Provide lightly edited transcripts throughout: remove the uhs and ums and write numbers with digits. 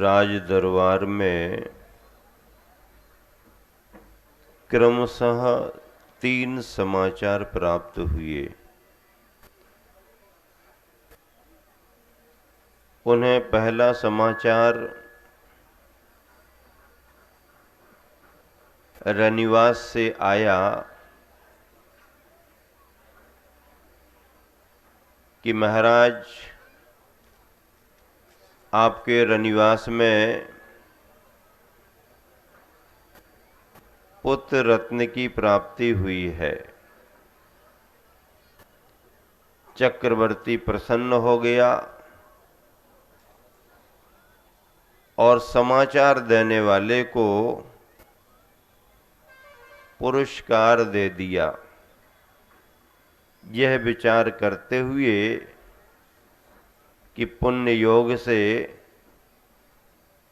राज दरबार में क्रमशः 3 समाचार प्राप्त हुए। उन्हें पहला समाचार रनिवास से आया कि महाराज आपके रनिवास में पुत्र रत्न की प्राप्ति हुई है। चक्रवर्ती प्रसन्न हो गया और समाचार देने वाले को पुरस्कार दे दिया। यह विचार करते हुए कि पुण्य योग से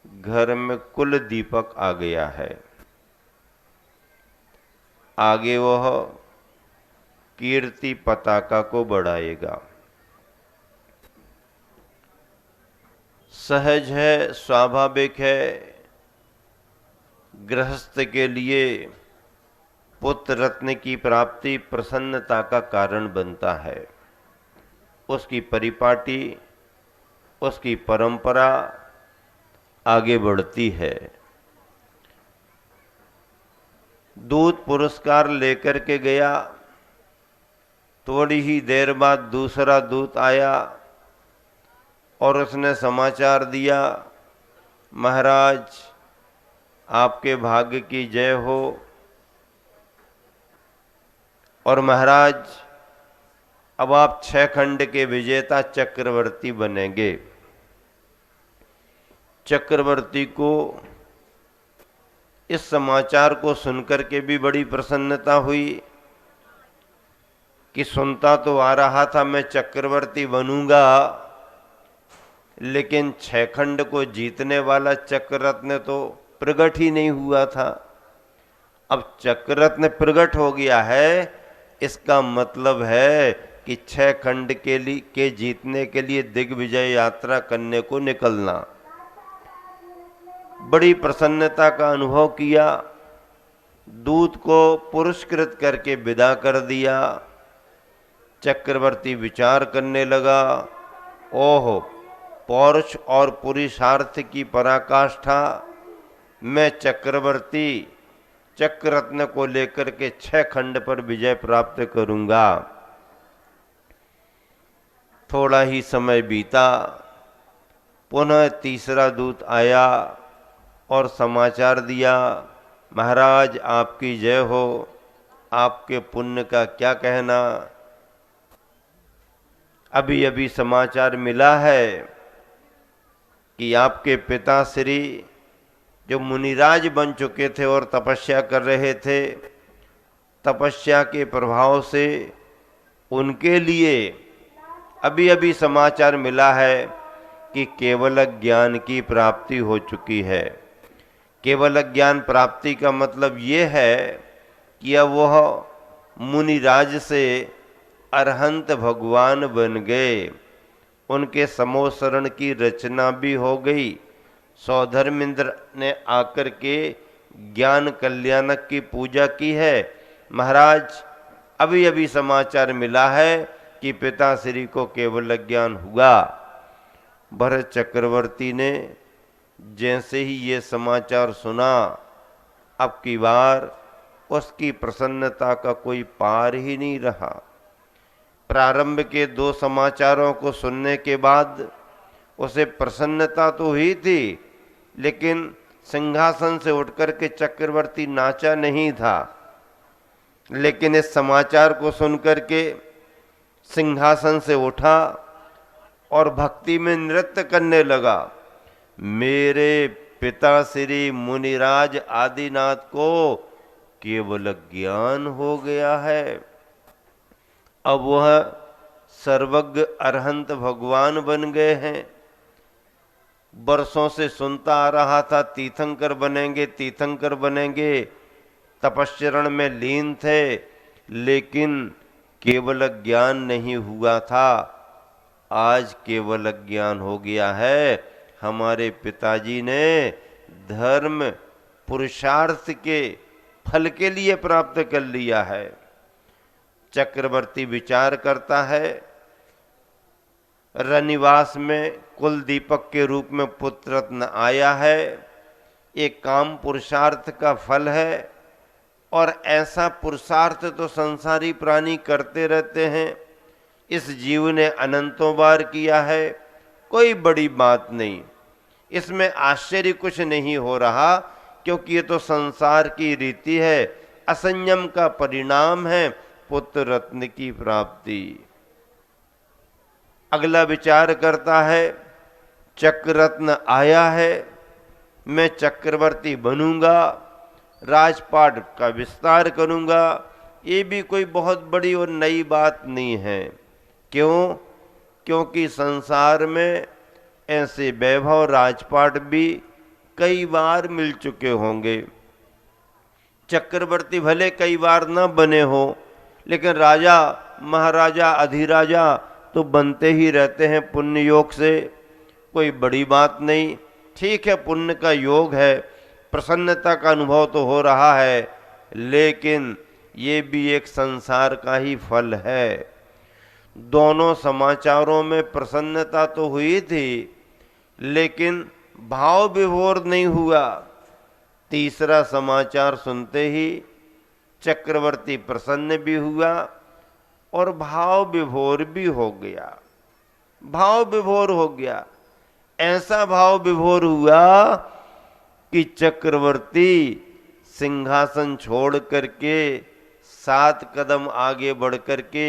घर में कुल दीपक आ गया है, आगे वह कीर्ति पताका को बढ़ाएगा। सहज है, स्वाभाविक है, गृहस्थ के लिए पुत्र रत्न की प्राप्ति प्रसन्नता का कारण बनता है। उसकी परिपाटी, उसकी परंपरा आगे बढ़ती है। दूत पुरस्कार लेकर के गया, थोड़ी ही देर बाद दूसरा दूत आया और उसने समाचार दिया, महाराज आपके भाग्य की जय हो और महाराज अब आप 6 खंड के विजेता चक्रवर्ती बनेंगे। चक्रवर्ती को इस समाचार को सुनकर के भी बड़ी प्रसन्नता हुई कि सुनता तो आ रहा था मैं चक्रवर्ती बनूंगा, लेकिन 6 खंड को जीतने वाला चक्ररत्न तो प्रकट ही नहीं हुआ था। अब चक्ररत्न प्रकट हो गया है, इसका मतलब है कि 6 खंड के जीतने के लिए दिग्विजय यात्रा करने को निकलना। बड़ी प्रसन्नता का अनुभव किया, दूत को पुरस्कृत करके विदा कर दिया। चक्रवर्ती विचार करने लगा, ओहो पौरुष और पुरुषार्थ की पराकाष्ठा, मैं चक्रवर्ती चक्ररत्न को लेकर के 6 खंड पर विजय प्राप्त करूंगा। थोड़ा ही समय बीता, पुनः तीसरा दूत आया और समाचार दिया, महाराज आपकी जय हो, आपके पुण्य का क्या कहना। अभी अभी समाचार मिला है कि आपके पिता श्री जो मुनिराज बन चुके थे और तपस्या कर रहे थे, तपस्या के प्रभाव से उनके लिए अभी अभी समाचार मिला है कि केवल ज्ञान की प्राप्ति हो चुकी है। केवल ज्ञान प्राप्ति का मतलब ये है कि अब वह मुनिराज से अरहंत भगवान बन गए। उनके समोसरण की रचना भी हो गई। सौधर्मेंद्र ने आकर के ज्ञान कल्याणक की पूजा की है। महाराज अभी अभी समाचार मिला है कि पिताश्री को केवल ज्ञान हुआ। भरत चक्रवर्ती ने जैसे ही ये समाचार सुना, अब की बार उसकी प्रसन्नता का कोई पार ही नहीं रहा। प्रारंभ के 2 समाचारों को सुनने के बाद उसे प्रसन्नता तो हुई थी, लेकिन सिंहासन से उठकर के चक्रवर्ती नाचा नहीं था। लेकिन इस समाचार को सुनकर के सिंहासन से उठा और भक्ति में नृत्य करने लगा। मेरे पिता श्री मुनिराज आदिनाथ को केवल ज्ञान हो गया है, अब वह सर्वज्ञ अरहंत भगवान बन गए हैं। वर्षों से सुनता आ रहा था तीर्थंकर बनेंगे, तीर्थंकर बनेंगे, तपश्चरण में लीन थे, लेकिन केवल ज्ञान नहीं हुआ था। आज केवल ज्ञान हो गया है। हमारे पिताजी ने धर्म पुरुषार्थ के फल के लिए प्राप्त कर लिया है। चक्रवर्ती विचार करता है, रनिवास में कुल दीपक के रूप में पुत्र रत्न आया है, एक काम पुरुषार्थ का फल है, और ऐसा पुरुषार्थ तो संसारी प्राणी करते रहते हैं। इस जीव ने अनंतों बार किया है, कोई बड़ी बात नहीं, इसमें आश्चर्य कुछ नहीं हो रहा, क्योंकि ये तो संसार की रीति है, असंयम का परिणाम है पुत्र रत्न की प्राप्ति। अगला विचार करता है, चक्र रत्न आया है, मैं चक्रवर्ती बनूंगा, राजपाट का विस्तार करूंगा, ये भी कोई बहुत बड़ी और नई बात नहीं है। क्यों? क्योंकि संसार में ऐसे वैभव राजपाट भी कई बार मिल चुके होंगे। चक्रवर्ती भले कई बार न बने हो, लेकिन राजा महाराजा अधिराजा तो बनते ही रहते हैं पुण्य योग से, कोई बड़ी बात नहीं। ठीक है, पुण्य का योग है, प्रसन्नता का अनुभव तो हो रहा है, लेकिन ये भी एक संसार का ही फल है। दोनों समाचारों में प्रसन्नता तो हुई थी, लेकिन भाव विभोर नहीं हुआ। तीसरा समाचार सुनते ही चक्रवर्ती प्रसन्न भी हुआ और भाव विभोर भी हो गया। भाव विभोर हो गया, ऐसा भाव विभोर हुआ कि चक्रवर्ती सिंहासन छोड़ करके 7 कदम आगे बढ़ करके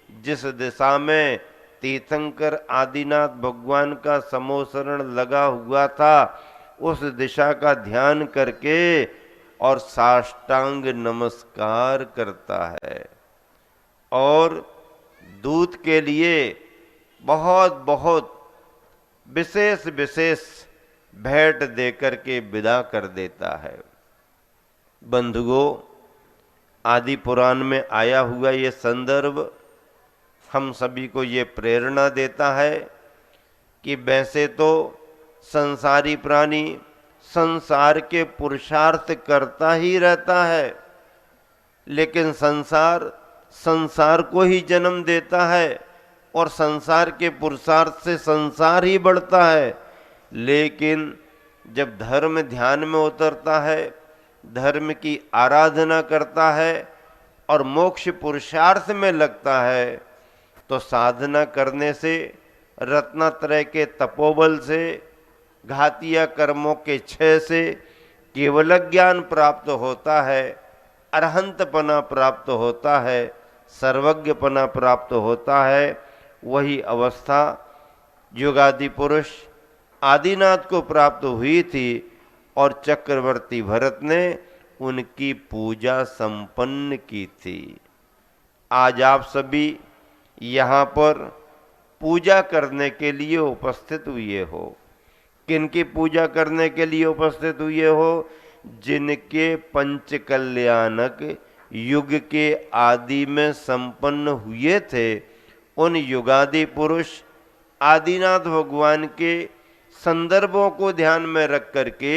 जिस दिशा में तीर्थंकर आदिनाथ भगवान का समोसरण लगा हुआ था, उस दिशा का ध्यान करके और साष्टांग नमस्कार करता है, और दूत के लिए बहुत बहुत विशेष विशेष भेंट देकर के विदा कर देता है। बंधुओं, आदि पुराण में आया हुआ ये संदर्भ हम सभी को ये प्रेरणा देता है कि वैसे तो संसारी प्राणी संसार के पुरुषार्थ करता ही रहता है, लेकिन संसार संसार को ही जन्म देता है और संसार के पुरुषार्थ से संसार ही बढ़ता है। लेकिन जब धर्म ध्यान में उतरता है, धर्म की आराधना करता है और मोक्ष पुरुषार्थ में लगता है, तो साधना करने से, रत्नत्रय के तपोबल से, घातिया कर्मों के क्षय से केवल ज्ञान प्राप्त होता है, अरहंतपना प्राप्त होता है, सर्वज्ञपना प्राप्त होता है। वही अवस्था युगादि पुरुष आदिनाथ को प्राप्त हुई थी और चक्रवर्ती भरत ने उनकी पूजा संपन्न की थी। आज आप सभी यहाँ पर पूजा करने के लिए उपस्थित हुए हो। किनकी पूजा करने के लिए उपस्थित हुए हो? जिनके पंच कल्याणक युग के आदि में संपन्न हुए थे, उन युगादि पुरुष आदिनाथ भगवान के संदर्भों को ध्यान में रख करके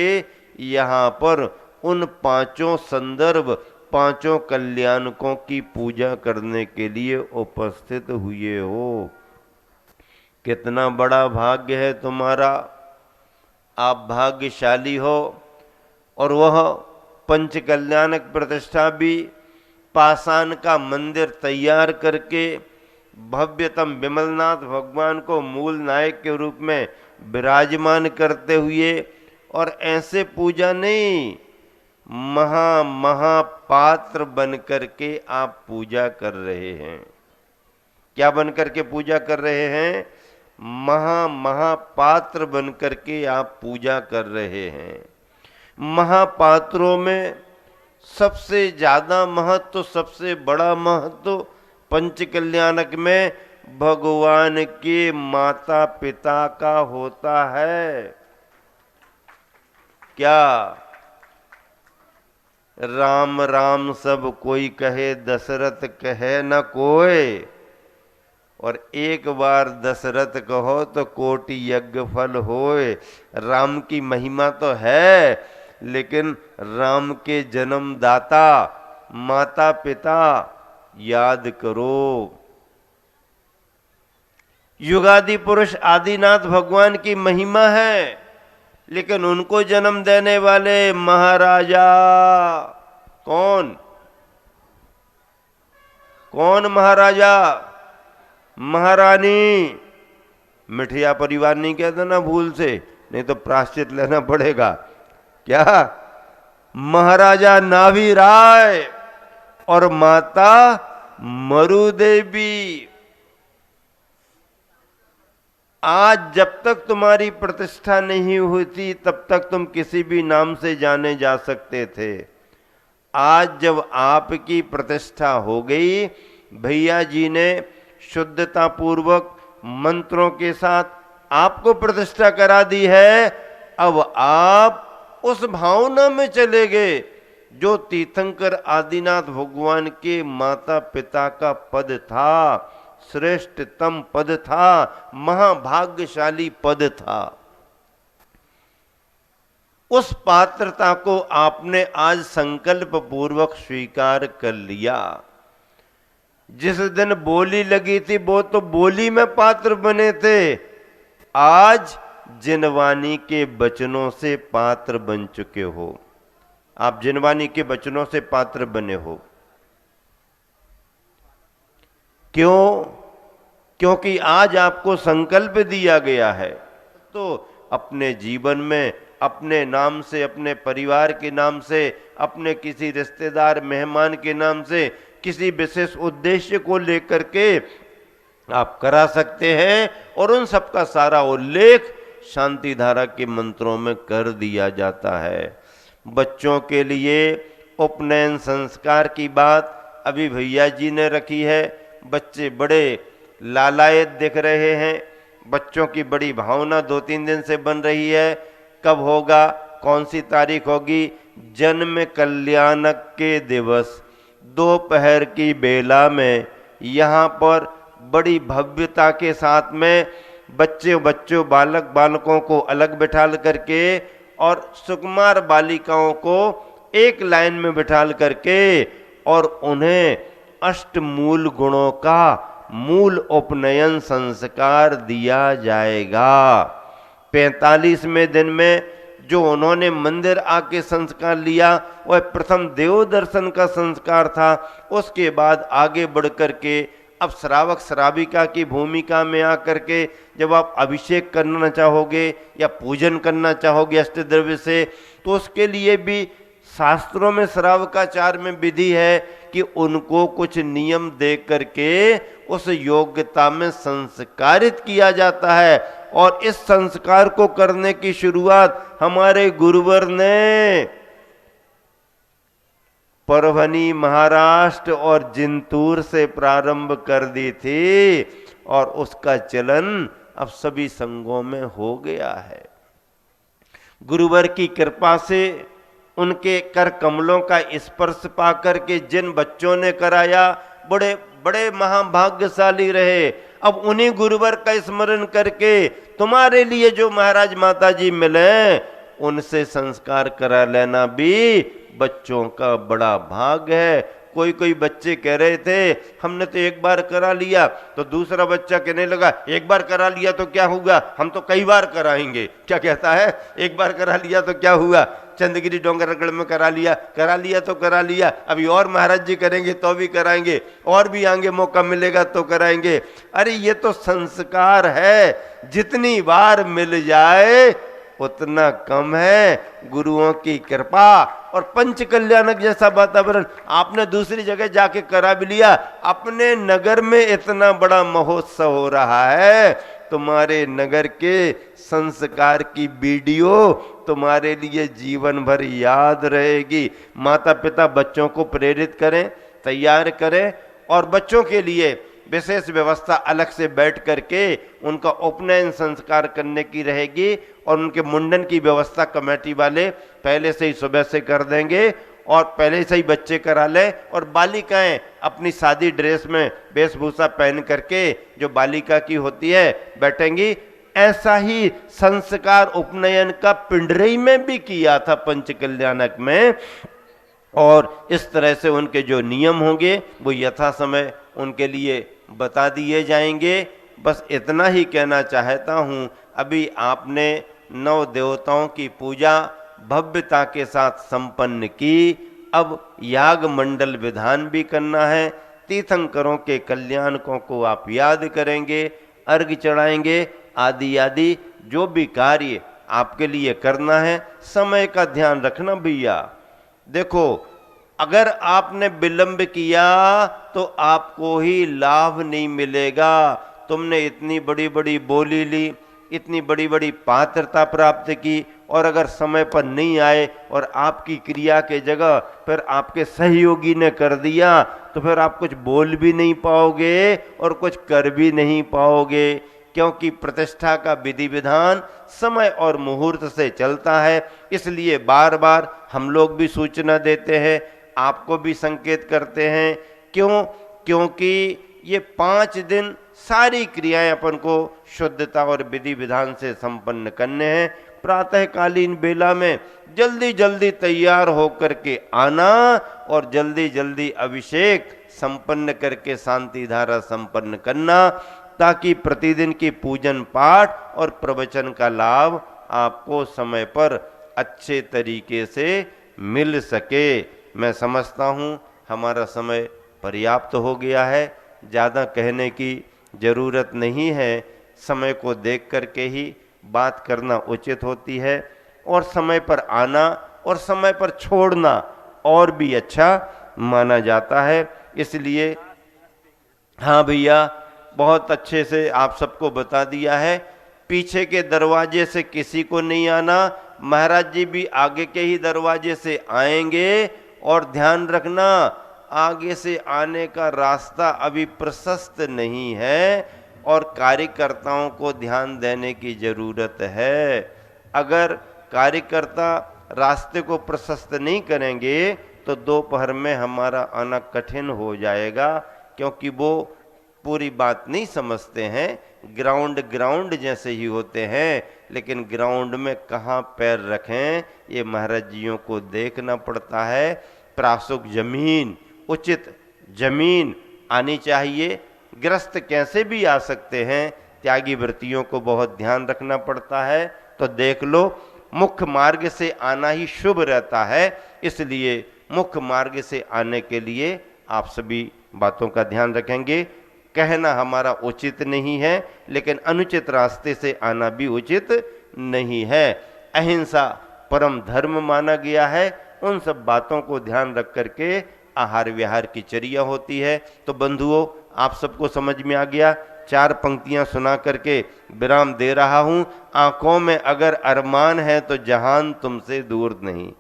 यहाँ पर उन 5 संदर्भ, 5 कल्याणकों की पूजा करने के लिए उपस्थित हुए हो। कितना बड़ा भाग्य है तुम्हारा, आप भाग्यशाली हो। और वह पंच कल्याणक प्रतिष्ठा भी पाषाण का मंदिर तैयार करके भव्यतम विमलनाथ भगवान को मूल नायक के रूप में विराजमान करते हुए, और ऐसे पूजा नहीं, महापात्र बन करके आप पूजा कर रहे हैं। क्या बन करके पूजा कर रहे हैं? महापात्र बन करके आप पूजा कर रहे हैं। महापात्रों में सबसे ज्यादा महत्व, सबसे बड़ा महत्व पंच कल्याणक में भगवान के माता पिता का होता है। क्या? राम राम सब कोई कहे, दशरथ कहे न कोई। और एक बार दशरथ कहो तो कोटि यज्ञ फल होए। राम की महिमा तो है, लेकिन राम के जन्मदाता माता पिता याद करो। युगादि पुरुष आदिनाथ भगवान की महिमा है, लेकिन उनको जन्म देने वाले महाराजा कौन? कौन महाराजा? महारानी। मिठिया परिवार नहीं कहते ना भूल से, नहीं तो प्रायश्चित लेना पड़ेगा। क्या? महाराजा नाभि राय और माता मरुदेवी। आज जब तक तुम्हारी प्रतिष्ठा नहीं हुई थी तब तक तुम किसी भी नाम से जाने जा सकते थे। आज जब आपकी प्रतिष्ठा हो गई, भैया जी ने शुद्धता पूर्वक मंत्रों के साथ आपको प्रतिष्ठा करा दी है, अब आप उस भावना में चले गए जो तीर्थंकर आदिनाथ भगवान के माता पिता का पद था, श्रेष्ठतम पद था, महाभाग्यशाली पद था। उस पात्रता को आपने आज संकल्प पूर्वक स्वीकार कर लिया। जिस दिन बोली लगी थी वो तो बोली में पात्र बने थे, आज जिनवानी के वचनों से पात्र बन चुके हो। आप जिनवानी के वचनों से पात्र बने हो। क्यों? क्योंकि आज आपको संकल्प दिया गया है। तो अपने जीवन में अपने नाम से, अपने परिवार के नाम से, अपने किसी रिश्तेदार मेहमान के नाम से, किसी विशेष उद्देश्य को लेकर के आप करा सकते हैं, और उन सब का सारा उल्लेख शांति धारा के मंत्रों में कर दिया जाता है। बच्चों के लिए उपनयन संस्कार की बात अभी भैया जी ने रखी है। बच्चे बड़े लालायत दिख रहे हैं, बच्चों की बड़ी भावना 2-3 दिन से बन रही है। कब होगा, कौन सी तारीख होगी? जन्म कल्याणक के दिवस दोपहर की बेला में यहाँ पर बड़ी भव्यता के साथ में बच्चों बालक बालकों को अलग बिठाल करके और सुकुमार बालिकाओं को एक लाइन में बिठाल करके और उन्हें अष्टमूल गुणों का मूल उपनयन संस्कार दिया जाएगा। 45वें दिन में जो उन्होंने मंदिर आके संस्कार लिया वह प्रथम देव दर्शन का संस्कार था। उसके बाद आगे बढ़ करके अब श्रावक श्राविका की भूमिका में आकर के जब आप अभिषेक करना चाहोगे या पूजन करना चाहोगे अष्टद्रव्य से, तो उसके लिए भी शास्त्रों में श्रावकाचार में विधि है कि उनको कुछ नियम दे करके उस योग्यता में संस्कारित किया जाता है। और इस संस्कार को करने की शुरुआत हमारे गुरुवर ने परभनी, महाराष्ट्र और जिंतूर से प्रारंभ कर दी थी, और उसका चलन अब सभी संघों में हो गया है। गुरुवर की कृपा से उनके कर कमलों का स्पर्श पाकर के जिन बच्चों ने कराया बड़े बड़े महाभाग्यशाली रहे। अब उन्हीं गुरुवर का स्मरण करके तुम्हारे लिए जो महाराज माता जी मिले उनसे संस्कार करा लेना भी बच्चों का बड़ा भाग है। कोई कोई बच्चे कह रहे थे हमने तो एक बार करा लिया, तो दूसरा बच्चा कहने लगा एक बार करा लिया तो क्या हुआ, हम तो कई बार कराएंगे। क्या कहता है? एक बार करा लिया तो क्या हुआ, चंद्रगिरी डोंगरगढ़ में करा लिया तो करा लिया, अभी और महाराज जी करेंगे तो भी कराएंगे, और भी आगे मौका मिलेगा तो कराएंगे। अरे ये तो संस्कार है, जितनी बार मिल जाए उतना कम है। गुरुओं की कृपा और पंच कल्याणक जैसा वातावरण आपने दूसरी जगह जाके करा भी लिया। अपने नगर में इतना बड़ा महोत्सव हो रहा है, तुम्हारे नगर के संस्कार की वीडियो तुम्हारे लिए जीवन भर याद रहेगी। माता पिता बच्चों को प्रेरित करें, तैयार करें, और बच्चों के लिए विशेष व्यवस्था अलग से बैठ करके उनका उपनयन संस्कार करने की रहेगी, और उनके मुंडन की व्यवस्था कमेटी वाले पहले से ही सुबह से कर देंगे। और पहले से ही बच्चे करा लें, और बालिकाएं अपनी सादी ड्रेस में वेशभूषा पहन करके जो बालिका की होती है बैठेंगी। ऐसा ही संस्कार उपनयन का पिंडरई में भी किया था पंचकल्याणक में, और इस तरह से उनके जो नियम होंगे वो यथा समय उनके लिए बता दिए जाएंगे। बस इतना ही कहना चाहता हूँ। अभी आपने 9 देवताओं की पूजा भव्यता के साथ संपन्न की, अब याग मंडल विधान भी करना है। तीर्थंकरों के कल्याणकों को आप याद करेंगे, अर्घ चढ़ाएंगे, आदि आदि जो भी कार्य आपके लिए करना है। समय का ध्यान रखना भैया। देखो, अगर आपने विलंब किया तो आपको ही लाभ नहीं मिलेगा। तुमने इतनी बड़ी बड़ी बोली ली, इतनी बड़ी बड़ी पात्रता प्राप्त की, और अगर समय पर नहीं आए और आपकी क्रिया के जगह फिर आपके सहयोगी ने कर दिया, तो फिर आप कुछ बोल भी नहीं पाओगे और कुछ कर भी नहीं पाओगे, क्योंकि प्रतिष्ठा का विधि विधान समय और मुहूर्त से चलता है। इसलिए बार बार हम लोग भी सूचना देते हैं, आपको भी संकेत करते हैं। क्यों? क्योंकि ये 5 दिन सारी क्रियाएं अपन को शुद्धता और विधि विधान से संपन्न करने हैं। प्रातःकालीन बेला में जल्दी जल्दी तैयार होकर के आना और जल्दी जल्दी अभिषेक संपन्न करके शांति धारा संपन्न करना, ताकि प्रतिदिन की पूजन पाठ और प्रवचन का लाभ आपको समय पर अच्छे तरीके से मिल सके। मैं समझता हूँ हमारा समय पर्याप्त हो गया है, ज़्यादा कहने की ज़रूरत नहीं है। समय को देख करके ही बात करना उचित होती है, और समय पर आना और समय पर छोड़ना और भी अच्छा माना जाता है। इसलिए हाँ भैया, बहुत अच्छे से आप सबको बता दिया है। पीछे के दरवाजे से किसी को नहीं आना, महाराज जी भी आगे के ही दरवाजे से आएंगे। और ध्यान रखना, आगे से आने का रास्ता अभी प्रशस्त नहीं है और कार्यकर्ताओं को ध्यान देने की जरूरत है। अगर कार्यकर्ता रास्ते को प्रशस्त नहीं करेंगे तो दोपहर में हमारा आना कठिन हो जाएगा, क्योंकि वो पूरी बात नहीं समझते हैं। ग्राउंड जैसे ही होते हैं, लेकिन ग्राउंड में कहाँ पैर रखें ये महाराज जियों को देखना पड़ता है। प्रासुक जमीन, उचित जमीन आनी चाहिए। ग्रस्त कैसे भी आ सकते हैं, त्यागी व्रतियों को बहुत ध्यान रखना पड़ता है। तो देख लो, मुख्य मार्ग से आना ही शुभ रहता है, इसलिए मुख्य मार्ग से आने के लिए आप सभी बातों का ध्यान रखेंगे। कहना हमारा उचित नहीं है, लेकिन अनुचित रास्ते से आना भी उचित नहीं है। अहिंसा परम धर्म माना गया है। उन सब बातों को ध्यान रख करके आहार विहार की चर्या होती है। तो बंधुओं, आप सबको समझ में आ गया। 4 पंक्तियां सुना करके विराम दे रहा हूं। आंखों में अगर अरमान है तो जहान तुमसे दूर नहीं,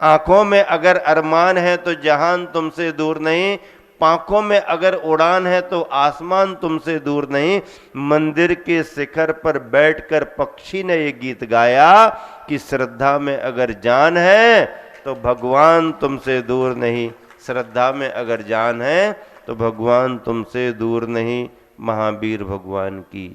आंखों में अगर अरमान है तो जहान तुमसे दूर नहीं, पांखों में अगर उड़ान है तो आसमान तुमसे दूर नहीं। मंदिर के शिखर पर बैठकर पक्षी ने ये गीत गाया कि श्रद्धा में अगर जान है तो भगवान तुमसे दूर नहीं, श्रद्धा में अगर जान है तो भगवान तुमसे दूर नहीं। महावीर भगवान की